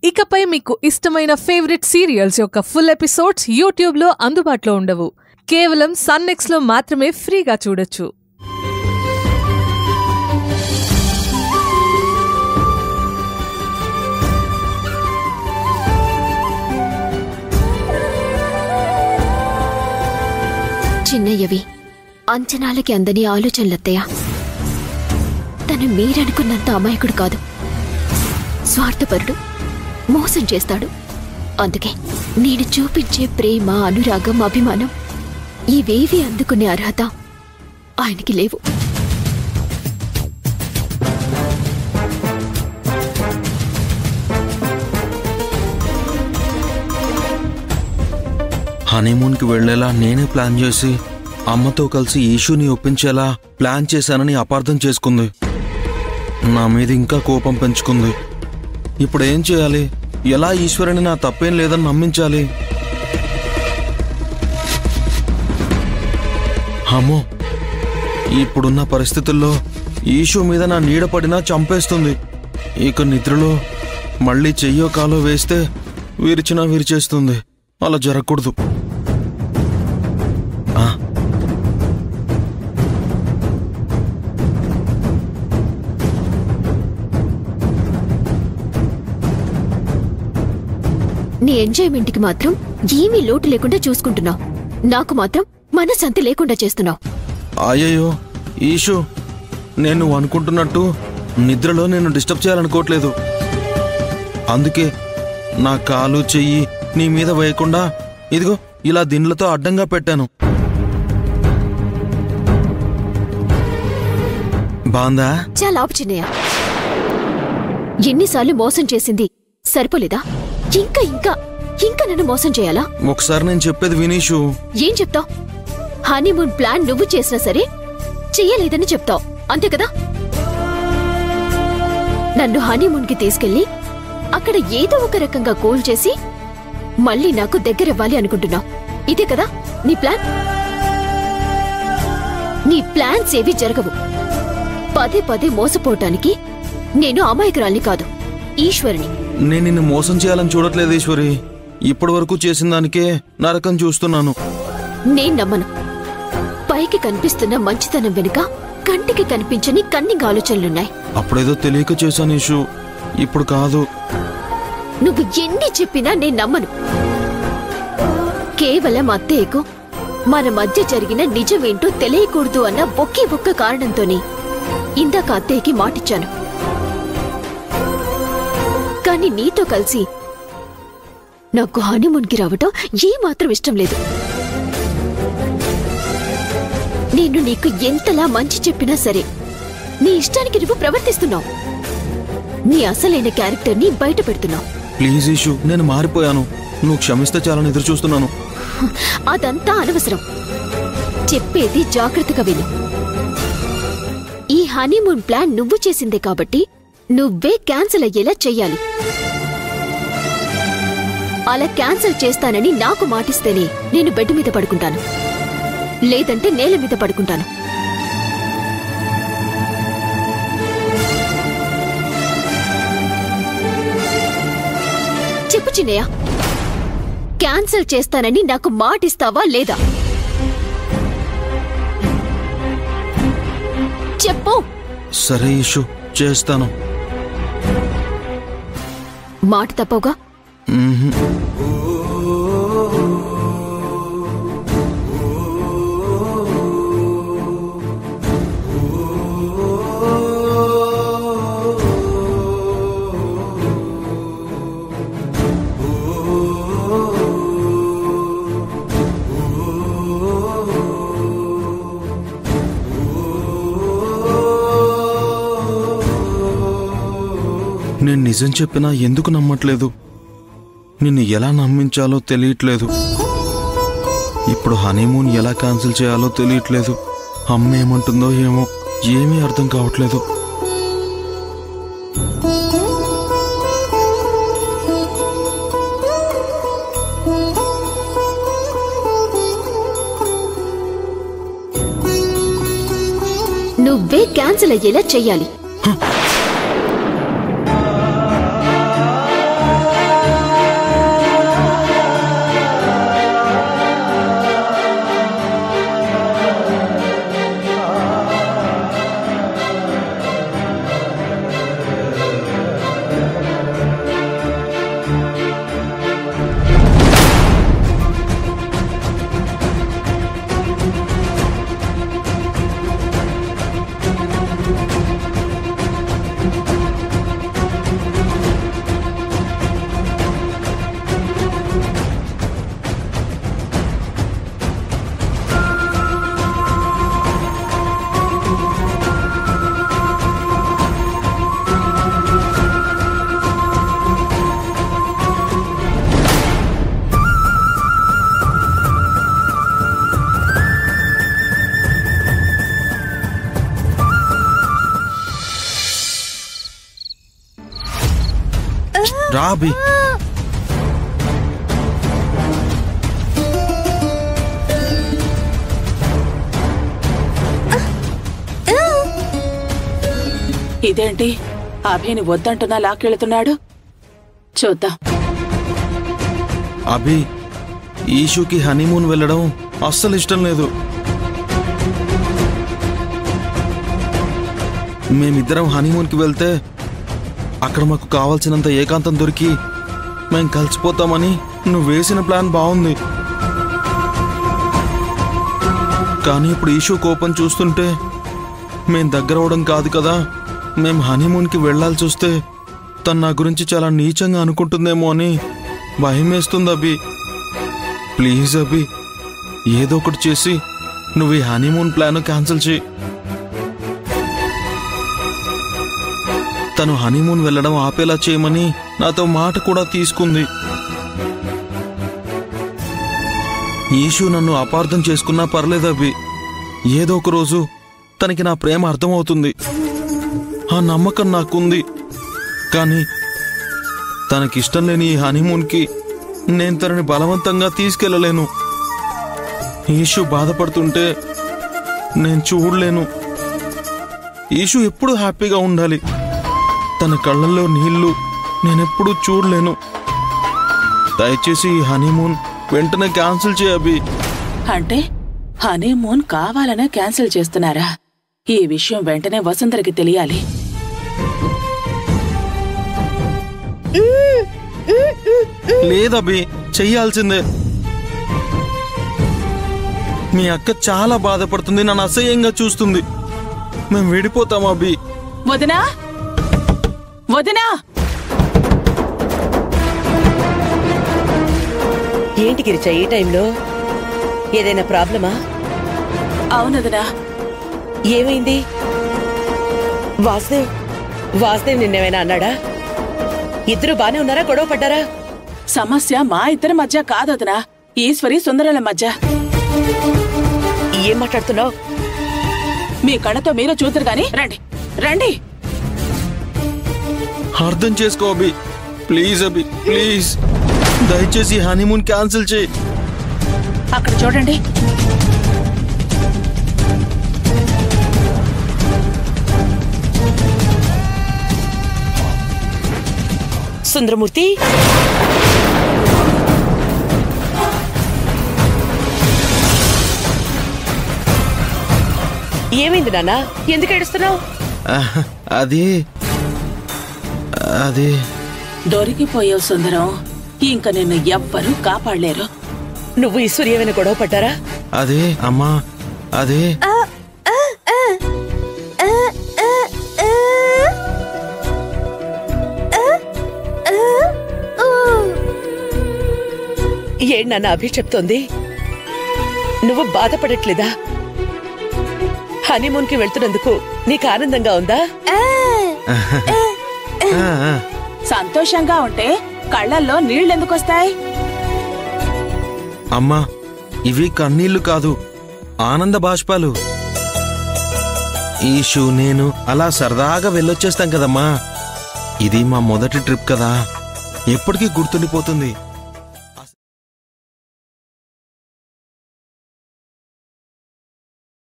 ఇకపై మీకు ఇష్టమైన ఫేవరెట్ సీరియల్స్ యొక్క ఫుల్ ఎపిసోడ్స్ యూట్యూబ్లో అందుబాటులో ఉండవు. కేవలం సన్నెక్స్లో మాత్రమే ఫ్రీగా చూడొచ్చు. చిన్నయ్యవి అంచనాలకి అందని ఆలోచనలత్తయ్య. తను మీరనుకున్నంత అమాయకుడు కాదు, స్వార్థపరుడు, మోసం చేస్తాడు. అందుకే నేను చూపించే ప్రేమ, అనురాగం, అభిమానం ఇవేవి అందుకునే అర్హత ఆయనకి లేవు. హనీమూన్కి వెళ్లేలా నేనే ప్లాన్ చేసి అమ్మతో కలిసి ఈషుని ఒప్పించేలా ప్లాన్ చేశానని అపార్థం చేసుకుంది. నా మీద ఇంకా కోపం పెంచుకుంది. ఇప్పుడేం చేయాలి? ఎలా ఈశ్వరుని నా తప్పేం లేదని నమ్మించాలి? అమ్మో, ఇప్పుడున్న పరిస్థితుల్లో ఈషు మీద నా నీడ పడినా చంపేస్తుంది. ఇక నిద్రలో మళ్ళీ చెయ్యో కాలో వేస్తే విరిచినా విరిచేస్తుంది. అలా జరగకూడదు. నీ ఎంజాయ్మెంట్కి మాత్రం ఏమీ లోటు లేకుండా చూసుకుంటున్నావు, నాకు మాత్రం మనశ్శాంతి లేకుండా చేస్తున్నావు. అయ్యయ్యో ఈషు, నేను అనుకుంటున్నట్టు నిద్రలో నేను డిస్టర్బ్ చేయాలనుకోవట్లేదు. అందుకే నా కాలు చెయ్యి నీ మీద వేయకుండా ఇదిగో ఇలా దిండ్లతో అడ్డంగా పెట్టాను. బాందా? చాలా ఆపు చిన్నయ్య. ఎన్నిసార్లు మోసం చేసింది సరిపోలేదా? ఇంకా ఇంకా ఇంకా నన్ను మోసం చేయాలా? ఒకసారి నేను చెప్పేది వినీషు. ఏం చెప్తావ్? హనీమూన్ ప్లాన్ నువ్వు చేసినా సరే చెయ్యలేదని చెప్తావు, అంతే కదా? నన్ను హనీమూన్ కి తీసుకెళ్లి అక్కడ ఏదో ఒక రకంగా కూల్ చేసి మళ్ళీ నాకు దగ్గరవ్వాలి అనుకుంటున్నావు, ఇదే కదా నీ ప్లాన్? నీ ప్లాన్స్ ఏవి జరగవు. పదే పదే మోసపోవటానికి నేను అమాయకురాల్ని కాదు, ఈశ్వరిని. నేను నిన్ను మోసం చేయాలని చూడట్లేదు ఈశ్వరి. ఇప్పటి వరకు చేసిన దానికే నరకం చూస్తున్నాను. నేను నమ్మను. పైకి కనిపిస్తున్న మంచితనం వెనుక కంటికి కనిపించని కన్నింగ్ ఆలోచనలున్నాయి. అప్పుడేదో తెలియక చేశాను ఈషు, ఇప్పుడు కాదు. నువ్వు ఎన్ని చెప్పినా నేను నమ్మను. కేవలం అత్తయ్యకు మన మధ్య జరిగిన నిజమేంటో తెలియకూడదు అన్న ఒకే ఒక్క కారణంతోనే ఇందాక అత్తయ్యకి మాటిచ్చాను. కానీ నీతో కలిసి నాకు హనీమూన్కి రావటం ఏమాత్రం ఇష్టం లేదు. నేను నీకు ఎంతలా మంచి చెప్పినా సరే నీ ఇష్టానికి నువ్వు ప్రవర్తిస్తున్నావు. నీ అసలైన క్యారెక్టర్ని బయట పెడుతున్నావు. ప్లీజ్ ఈషు, నేను మారిపోయాను. నువ్వు క్షమిస్తే చాలని ఎదురు చూస్తున్నాను. అదంతా అనవసరం. చెప్పేది జాగ్రత్తగా విను. ఈ హనీమూన్ ప్లాన్ నువ్వు చేసిందే కాబట్టి నువ్వే క్యాన్సిల్ అయ్యేలా చెయ్యాలి. అలా క్యాన్సిల్ చేస్తానని నాకు మాటిస్తేనే నేను బెడ్ మీద పడుకుంటాను, లేదంటే నేల మీద పడుకుంటాను. చెప్పు చిన్నయ్య, క్యాన్సిల్ చేస్తానని నాకు మాటిస్తావా లేదా? చెప్పు. సరే ఈషు, చేస్తాను. మాట తప్పవుగా? నేను నిజం చెప్పినా ఎందుకు నమ్మట్లేదు? నిన్ను ఎలా నమ్మించాలో తెలియట్లేదు. ఇప్పుడు హనీమూన్ ఎలా క్యాన్సిల్ చేయాలో తెలియట్లేదు. అమ్మ ఏమంటుందో ఏమో, ఏమీ అర్థం కావట్లేదు. నువ్వే క్యాన్సిల్ అయ్యేలా చెయ్యాలి. రా అభి. ఇదేంటి అభిని వద్దంటున్నా లాక్కెళ్తున్నాడు? చూద్దాం. అభి, ఈషుకి హనీమూన్ వెళ్ళడం అస్సలు ఇష్టం లేదు. మేమిద్దరం హనీమూన్కి వెళ్తే అక్కడ మాకు కావాల్సినంత ఏకాంతం దొరికి మేం కలిసిపోతామని నువ్వు వేసిన ప్లాన్ బాగుంది. కానీ ఇప్పుడు ఈషు కోపం చూస్తుంటే మేం దగ్గర అవడం కాదు కదా, మేం హనీమూన్కి వెళ్లాల్సి వస్తే తను నా గురించి చాలా నీచంగా అనుకుంటుందేమో అని భయమేస్తుంది అభి. ప్లీజ్ అభి, ఏదో ఒకటి చేసి నువ్వు ఈ హనీమూన్ ప్లాన్ క్యాన్సిల్ చేయి. తను హనీమూన్ వెళ్ళడం ఆపేలా చేయమని నాతో మాట కూడా తీసుకుంది. ఈషు నన్ను అపార్థం చేసుకున్నా పర్లేదు అభి, ఏదో ఒక రోజు తనకి నా ప్రేమ అర్థమవుతుంది. ఆ నమ్మకం నాకుంది. కానీ తనకిష్టం లేని ఈ హనీమూన్కి నేను తనని బలవంతంగా తీసుకెళ్లలేను. ఈషు బాధపడుతుంటే నేను చూడలేను. ఈషు ఎప్పుడు హ్యాపీగా ఉండాలి. తన కళ్ళల్లో నీళ్లు నేనెప్పుడు చూడలేను. దయచేసి ఈ హనీమూన్ వెంటనే క్యాన్సిల్ చేయబి. అంటే హనీమూన్ కావాలనే క్యాన్సిల్ చేస్తున్నారా? ఈ విషయం వెంటనే వసుంధరకి తెలియాలి. లేదబి, చెయ్యాల్సిందే. మీ అక్క చాలా బాధపడుతుంది, నన్ను అసహ్యంగా చూస్తుంది. మేము విడిపోతాం అభి. వదినా, వదినా! ఏంటి గిరిచా ఈ టైంలో? ఏదైనా ప్రాబ్లమా? అవునదినా. ఏమైంది? వాసుదేవ్ నిన్నేమైనా అన్నాడా? ఇద్దరు బానే ఉన్నారా? గొడవ పడ్డారా? సమస్య మా ఇద్దరి మధ్య కాదదినా, ఈశ్వరి సుందరల మధ్య. ఏం మాట్లాడుతున్నావు? మీ కళ్ళతో మీరు చూద్దరు గాని రండి, రండి. అర్థం చేసుకో అభి, ప్లీజ్ అభి, ప్లీజ్. దయచేసి హనీమూన్ క్యాన్సిల్ చేయి. అక్కడ చూడండి. సుందరమూర్తి, ఏమైంది నాన్న? ఎందుకు ఏడుస్తున్నావు? అది దొరికిపోయావు సుందరం. ఇంక నిన్ను ఎవ్వరూ కాపాడలేరు. నువ్వు ఈశ్వరి ఏమైనా గొడవ పడ్డారా? అదే అమ్మా, అదే. ఏంటి నాన్న అభి చెప్తోంది? నువ్వు బాధపడట్లేదా? హనీమూన్ కి వెళ్తున్నందుకు నీకు ఆనందంగా ఉందా? సంతోషంగా ఉంటే కళ్ళల్లో నీళ్ళెందుకొస్తాయి? అమ్మా, ఇవి కన్నీళ్లు కాదు, ఆనంద బాష్పాలు. ఈషు నేను అలా సరదాగా వెళ్ళొచ్చేస్తాం కదమ్మా. ఇది మా మొదటి ట్రిప్ కదా, ఎప్పటికీ గుర్తుండిపోతుంది.